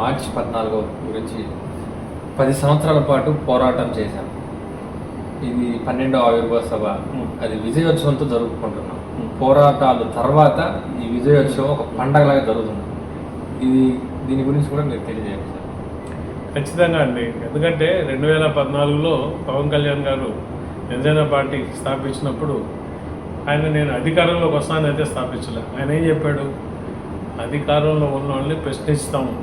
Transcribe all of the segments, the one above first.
మార్చి 14 గురించి 10 సంవత్సరాల పాటు పోరాటం చేశాం. ఇది 12వ ఆవిర్భావ సభ, అది విజయోత్సవంతో జరుపుకుంటున్నాం. పోరాటాల తర్వాత ఈ విజయోత్సవం ఒక పండగలాగా జరుగుతుంది. దీని గురించి కూడా మీరు తెలియజేయండి సార్. ఖచ్చితంగా అండి. ఎందుకంటే 2014లో పవన్ కళ్యాణ్ గారు జనసేన పార్టీ స్థాపించినప్పుడు నేను అధికారంలోకి వస్తానైతే స్థాపించలే. ఆయన ఏం చెప్పాడు? అధికారంలో ఉన్న వాళ్ళని ప్రశ్నిస్తాము,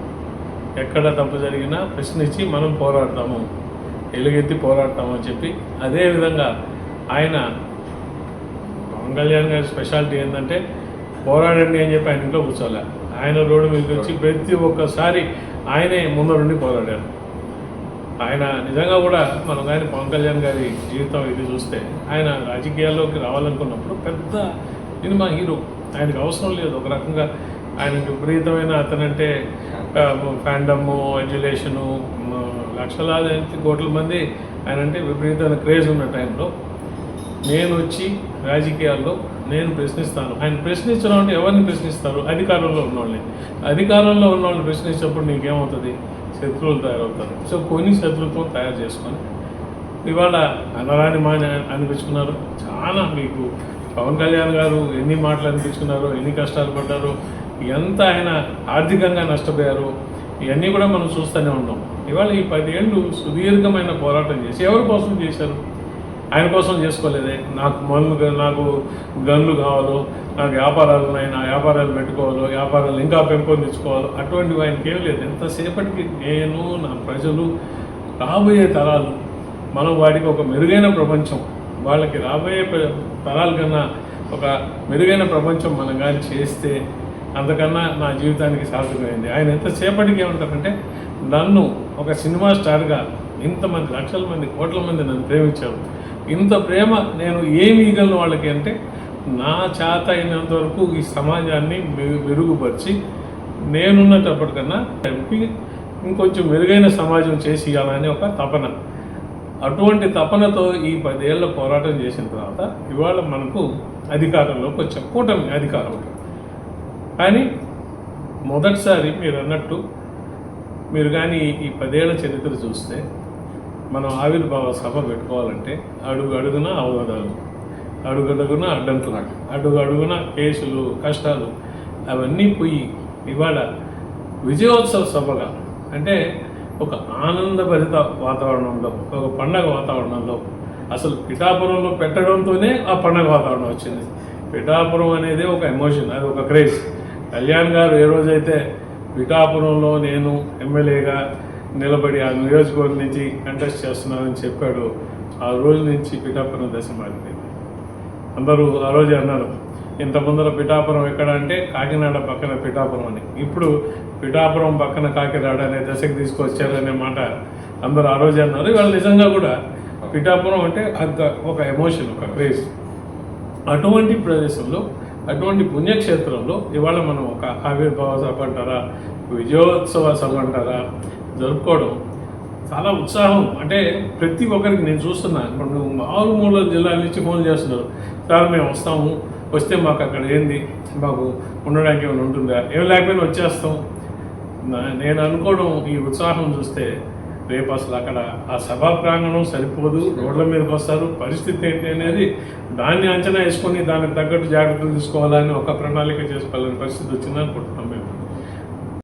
ఎక్కడ తప్పు జరిగినా ప్రశ్నించి మనం పోరాడతాము, ఎలుగెత్తి పోరాడతాము అని చెప్పి, అదేవిధంగా ఆయన పవన్ కళ్యాణ్ గారి స్పెషాలిటీ ఏంటంటే పోరాడండి అని చెప్పి ఆయన ఇంట్లో కూర్చోలే. ఆయన రోడ్డు మీదకి వచ్చి ప్రతి ఒక్కసారి ఆయనే ముందరుండి పోరాడారు. ఆయన నిజంగా కూడా మనం కానీ పవన్ కళ్యాణ్ గారి జీవితం ఇది చూస్తే, ఆయన రాజకీయాల్లోకి రావాలనుకున్నప్పుడు పెద్ద సినిమా హీరో, ఆయనకు అవసరం లేదు. ఒక రకంగా ఆయనకు విపరీతమైన అతనంటే ఫ్యాండము, అడ్యులేషను, లక్షలాది కోట్ల మంది ఆయన అంటే విపరీతమైన క్రేజ్ ఉన్న టైంలో నేను వచ్చి రాజకీయాల్లో నేను ప్రశ్నిస్తాను. ఆయన ప్రశ్నించడం అంటే ఎవరిని ప్రశ్నిస్తారు? అధికారంలో ఉన్నవాళ్ళని. అధికారంలో ఉన్నవాళ్ళని ప్రశ్నించినప్పుడు నీకేమవుతుంది? శత్రువులు తయారవుతారు. సో కొన్ని శత్రుత్వం తయారు చేసుకొని ఇవాళ అనరాని అనిపించుకున్నారు. చాలా మీకు పవన్ కళ్యాణ్ గారు ఎన్ని మాటలు అనిపించుకున్నారో, ఎన్ని కష్టాలు పడ్డారో, ఎంత ఆయన ఆర్థికంగా నష్టపోయారు, ఇవన్నీ కూడా మనం చూస్తూనే ఉన్నాం. ఇవాళ ఈ 10 ఏళ్ళు సుదీర్ఘమైన పోరాటం చేసి ఎవరి కోసం చేశారు? ఆయన కోసం చేసుకోలేదే. నాకు గన్లు కావాలో, నాకు వ్యాపారాలు ఉన్నాయి, నా వ్యాపారాలు పెట్టుకోవాలో, వ్యాపారాలు ఇంకా పెంపొందించుకోవాలో, అటువంటివి ఆయనకి ఏం లేదు. ఎంతసేపటికి నేను, నా ప్రజలు, రాబోయే తరాలు, మనం వాటికి ఒక మెరుగైన ప్రపంచం, వాళ్ళకి రాబోయే తరాల కన్నా ఒక మెరుగైన ప్రపంచం మనం కానీ చేస్తే అంతకన్నా నా జీవితానికి సార్థకమైంది. ఆయన ఎంతసేపటికి ఏమంటారంటే, నన్ను ఒక సినిమా స్టార్గా ఇంతమంది లక్షల మంది, కోట్ల మంది నన్ను ప్రేమించారు. ఇంత ప్రేమ నేను ఏమి ఇవ్వగలను వాళ్ళకి అంటే, నా చేత అయినంత వరకు ఈ సమాజాన్ని మెరుగుపరిచి నేనున్నప్పటికన్నా ఇంకొంచెం మెరుగైన సమాజం చేసి ఇవ్వాలని ఒక తపన. అటువంటి తపనతో ఈ 10 ఏళ్ల పోరాటం చేసిన తర్వాత ఇవాళ మనకు అధికారంలోకి వచ్చాం. కూటమి అధికారంలో. కానీ మొదటిసారి మీరు అన్నట్టు మీరు కానీ ఈ 10 ఏళ్ల చరిత్ర చూస్తే, మనం ఆవిర్భావ సభ పెట్టుకోవాలంటే అడుగున అవరోధాలు, అడుగడుగున అడ్డంకులు, అడుగున కేసులు, కష్టాలు, అవన్నీ పోయి ఇవాళ విజయోత్సవ సభగా, అంటే ఒక ఆనందభరిత వాతావరణంలో, ఒక పండగ వాతావరణంలో, అసలు పిఠాపురంలో పెట్టడంతోనే ఆ పండగ వాతావరణం వచ్చింది. పిఠాపురం అనేది ఒక ఎమోషన్, అది ఒక క్రేజ్. కళ్యాణ్ గారు ఏ రోజైతే పిఠాపురంలో నేను ఎమ్మెల్యేగా నిలబడి ఆ నియోజకవర్గం నుంచి కంటెస్ట్ చేస్తున్నానని చెప్పాడు, ఆ రోజు నుంచి పిఠాపురం దశ మారిపోయింది. అందరూ ఆ రోజు అన్నారు, ఇంత ముందర పిఠాపురం ఎక్కడ అంటే కాకినాడ పక్కన పిఠాపురం అని, ఇప్పుడు పిఠాపురం పక్కన కాకినాడ అనే దశకు తీసుకొచ్చారనే మాట అందరూ ఆ రోజు అన్నారు. ఇవాళ నిజంగా కూడా పిఠాపురం అంటే ఒక ఎమోషన్, ఒక క్రేజ్. అటువంటి ప్రదేశంలో, అటువంటి పుణ్యక్షేత్రంలో ఇవాళ మనం ఒక ఆవిర్భావ సభ అంటారా, విజయోత్సవ సభ అంటారా జరుపుకోవడం చాలా ఉత్సాహం. అంటే ప్రతి ఒక్కరికి నేను చూస్తున్నాను, ఇప్పుడు 6 జిల్లాల నుంచి ఫోన్ చేస్తున్నారు, సార్ మేము వస్తాము, వస్తే మాకు అక్కడ ఏంది, మాకు ఉండడానికి ఏమైనా ఉంటుందా, ఏం లేకపోయినా వచ్చేస్తాం. నేను అనుకోవడం, ఈ ఉత్సాహం చూస్తే రేపు అసలు అక్కడ ఆ సభా ప్రాంగణం సరిపోదు, రోడ్ల మీదకి వస్తారు, పరిస్థితి ఏంటి అనేది దాన్ని అంచనా వేసుకొని దానికి తగ్గట్టు జాగ్రత్తలు తీసుకోవాలని ఒక ప్రణాళిక చేసుకోవాలని పరిస్థితి వచ్చింది అనుకుంటున్నాం.